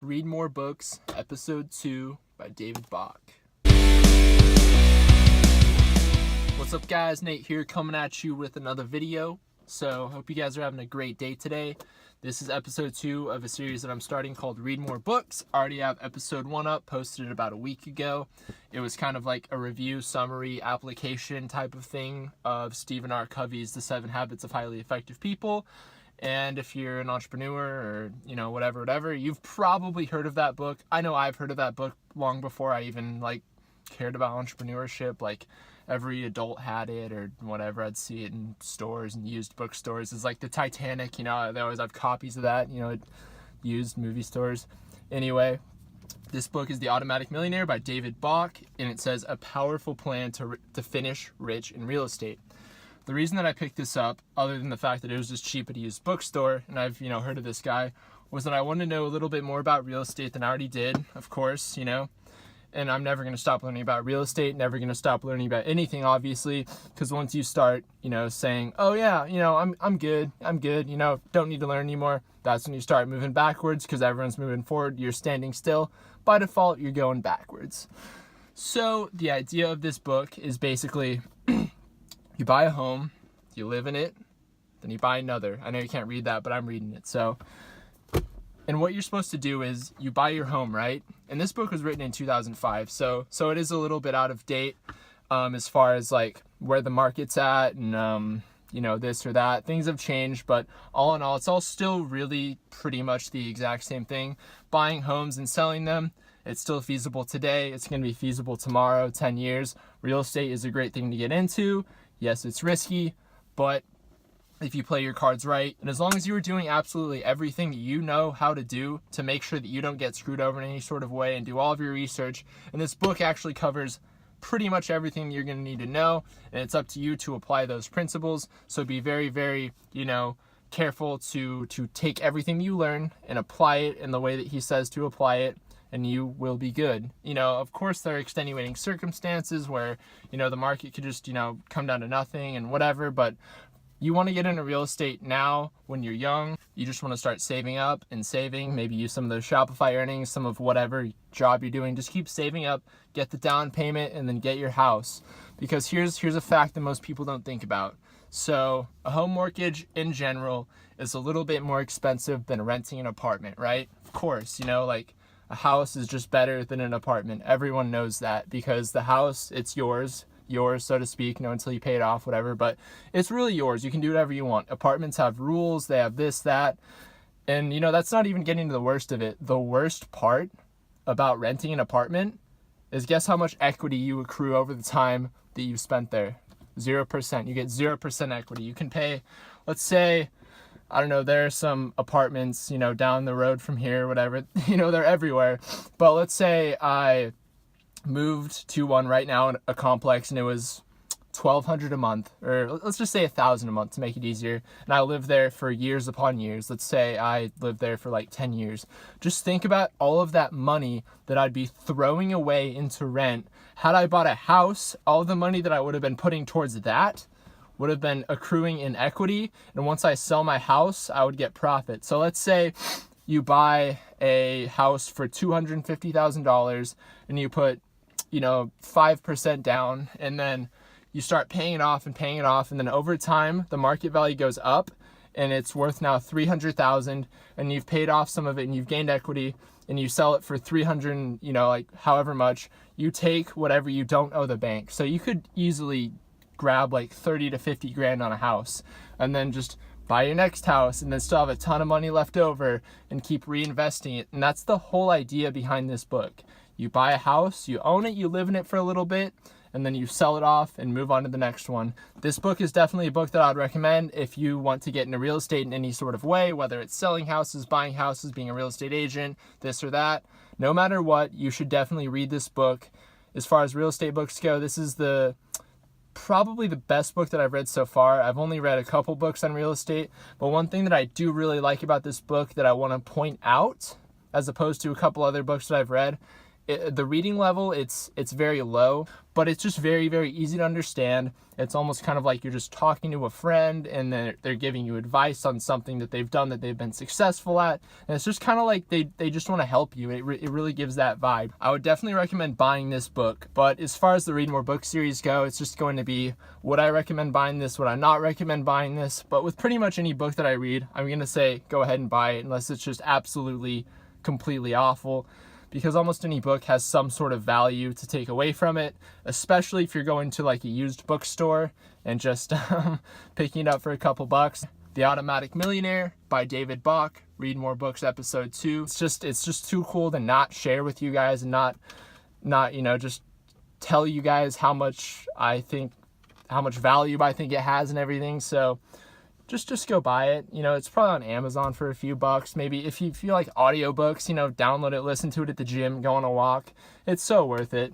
Read More Books, Episode 2 by David Bach. What's up guys, Nate here coming at you with another video. So hope you guys are having a great day today. This is episode 2 of a series that I'm starting called Read More Books. I already have episode 1 up, posted it about a week ago. It was kind of like a review, summary, application type of thing of Stephen R. Covey's The 7 Habits of Highly Effective People. And if you're an entrepreneur or, whatever, you've probably heard of that book. I know I've heard of that book long before I even, cared about entrepreneurship. Every adult had it or whatever. I'd see it in stores and used bookstores. It's like the Titanic, they always have copies of that, at used movie stores. Anyway, this book is The Automatic Millionaire by David Bach, and it says a powerful plan to finish rich in real estate. The reason that I picked this up, other than the fact that it was just cheap at a used bookstore, and I've, heard of this guy, was that I wanted to know a little bit more about real estate than I already did, of course, and I'm never going to stop learning about real estate, never going to stop learning about anything, obviously, because once you start, saying, oh yeah, I'm good, don't need to learn anymore, that's when you start moving backwards, because everyone's moving forward, you're standing still. By default, you're going backwards. So the idea of this book is basically, you buy a home, you live in it, then you buy another. I know you can't read that, but I'm reading it. And what you're supposed to do is you buy your home, right? And this book was written in 2005, so it is a little bit out of date as far as where the market's at and this or that. Things have changed, but all in all, it's all still really pretty much the exact same thing. Buying homes and selling them, it's still feasible today. It's going to be feasible tomorrow, 10 years. Real estate is a great thing to get into. Yes, it's risky, but if you play your cards right, and as long as you are doing absolutely everything that you know how to do to make sure that you don't get screwed over in any sort of way and do all of your research, and this book actually covers pretty much everything you're going to need to know, and it's up to you to apply those principles. So be very, very, careful to take everything you learn and apply it in the way that he says to apply it, and you will be good. Of course, there are extenuating circumstances where, the market could just, come down to nothing and whatever, but you want to get into real estate now when you're young. You just want to start saving up and saving, maybe use some of those Shopify earnings, some of whatever job you're doing. Just keep saving up, get the down payment, and then get your house. Because here's a fact that most people don't think about. So a home mortgage in general is a little bit more expensive than renting an apartment, right? Of course, a house is just better than an apartment. Everyone knows that because the house, it's yours, so to speak, until you pay it off, whatever, but it's really yours. You can do whatever you want. Apartments have rules, they have this, that, and that's not even getting to the worst of it. The worst part about renting an apartment is guess how much equity you accrue over the time that you've spent there? 0%. You get 0% equity. You can pay, let's say, I don't know, there are some apartments, down the road from here, whatever, they're everywhere. But let's say I moved to one right now in a complex and it was $1,200 a month, or let's just say $1,000 a month to make it easier. And I lived there for years upon years. Let's say I lived there for 10 years. Just think about all of that money that I'd be throwing away into rent. Had I bought a house, all the money that I would have been putting towards that would have been accruing in equity, and once I sell my house, I would get profit. So let's say you buy a house for $250,000 and you put 5% down, and then you start paying it off, and then over time the market value goes up and it's worth now $300,000, and you've paid off some of it and you've gained equity, and you sell it for 300, however much. You take whatever you don't owe the bank. So you could easily grab 30 to 50 grand on a house and then just buy your next house and then still have a ton of money left over and keep reinvesting it. And that's the whole idea behind this book. You buy a house, you own it, you live in it for a little bit, and then you sell it off and move on to the next one. This book is definitely a book that I would recommend if you want to get into real estate in any sort of way, whether it's selling houses, buying houses, being a real estate agent, this or that. No matter what, you should definitely read this book. As far as real estate books go, this is probably the best book that I've read so far. I've only read a couple books on real estate, but one thing that I do really like about this book that I want to point out, as opposed to a couple other books that I've read, the reading level, it's very low, but it's just very, very easy to understand. It's almost kind of like you're just talking to a friend, and they're giving you advice on something that they've done that they've been successful at. And it's just kind of like they just want to help you. It really gives that vibe. I would definitely recommend buying this book. But as far as the Read More Books series go, it's just going to be, would I recommend buying this? Would I not recommend buying this? But with pretty much any book that I read, I'm going to say go ahead and buy it, unless it's just absolutely, completely awful. Because almost any book has some sort of value to take away from it, especially if you're going to like a used bookstore and just picking it up for a couple bucks. The Automatic Millionaire by David Bach, Read More Books episode 2. It's just too cool to not share with you guys, and not just tell you guys how much value I think it has and everything. So just go buy it. It's probably on Amazon for a few bucks. Maybe if you feel like audiobooks, download it, listen to it at the gym, go on a walk. It's so worth it.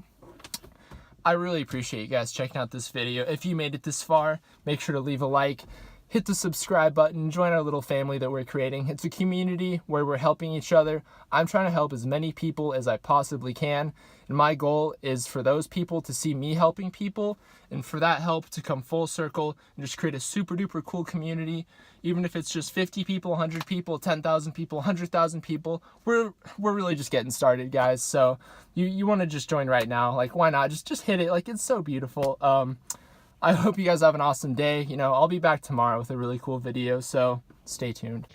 I really appreciate you guys checking out this video. If you made it this far, make sure to leave a like, hit the subscribe button, join our little family that we're creating. It's a community where we're helping each other. I'm trying to help as many people as I possibly can. And my goal is for those people to see me helping people, and for that help to come full circle and just create a super duper cool community. Even if it's just 50 people, 100 people, 10,000 people, 100,000 people, we're really just getting started, guys. So you want to just join right now. Like, why not? Just hit it. Like, it's so beautiful. I hope you guys have an awesome day. I'll be back tomorrow with a really cool video, so stay tuned.